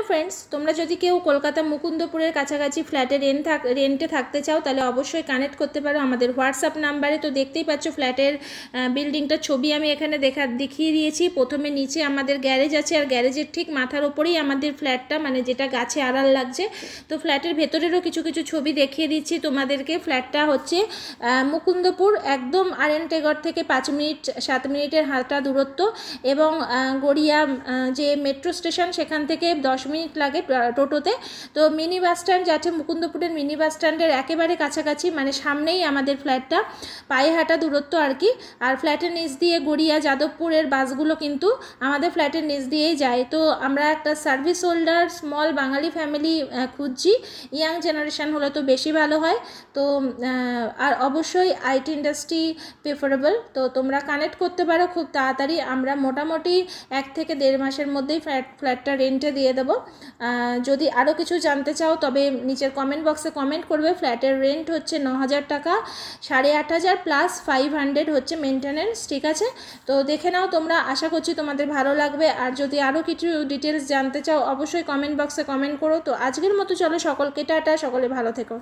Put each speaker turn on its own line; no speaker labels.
Friends, তোমরা যদি কেউ কলকাতা মুকুন্দপুরের কাছাকাছি ফ্ল্যাটে রেন্টে থাকতে চাও তাহলে অবশ্যই কানেক্ট করতে পারো আমাদের হোয়াটসঅ্যাপ নাম্বারে। তো দেখতেই পাচ্ছ ফ্ল্যাটের বিল্ডিংটার ছবি আমি এখানে দেখিয়ে দিয়েছি। প্রথমে নিচে আমাদের গ্যারেজ আছে, আর গ্যারেজের ঠিক মাথার ওপরেই আমাদের ফ্ল্যাটটা, মানে যেটা গাছে আড়াল লাগছে। তো ফ্ল্যাটের ভেতরেরও কিছু কিছু ছবি দেখিয়ে দিচ্ছি তোমাদেরকে। ফ্ল্যাটটা হচ্ছে মুকুন্দপুর, একদম আরএন টেগর থেকে 7 মিনিটের হাঁটা দূরত্ব, এবং গড়িয়া যে মেট্রো স্টেশন সেখান থেকে 10 মিনিট লাগে টোটোতে। তো মিনি বাস স্ট্যান্ড যাচ্ছে, মুকুন্দপুরের মিনি বাস স্ট্যান্ডের একেবারে কাছাকাছি, মানে সামনেই আমাদের ফ্ল্যাটটা, পায়ে হাঁটা দূরত্ব আর কি। আর ফ্ল্যাটের নিচ দিয়ে গড়িয়া যাদবপুরের বাসগুলো কিন্তু আমাদের ফ্ল্যাটের নিচ দিয়েই যায়। তো আমরা একটা সার্ভিস হোল্ডার স্মল বাঙালি ফ্যামিলি খুঁজছি, ইয়াং জেনারেশন হলে তো বেশি ভালো হয়। তো আর অবশ্যই আইটি ইন্ডাস্ট্রি প্রেফারেবল। তো তোমরা কানেক্ট করতে পারো খুব তাড়াতাড়ি। আমরা মোটামুটি 1 থেকে 1.5 মাসের মধ্যেই ফ্ল্যাটটা রেন্টে দিয়ে দেবো। যদি আরও কিছু জানতে চাও তবে নিচের কমেন্ট বক্সে কমেন্ট করবে। ফ্ল্যাটের রেন্ট হচ্ছে 9,000 টাকা, 8,500 প্লাস 500 হচ্ছে মেনটেন্যান্স, ঠিক আছে? তো দেখে নাও তোমরা, আশা করছি তোমাদের ভালো লাগবে। আর যদি আরও কিছু ডিটেলস জানতে চাও অবশ্যই কমেন্ট বক্সে কমেন্ট করো। তো আজকের মতো চলো, সকলকে টাটা, সকলে ভালো থেকো।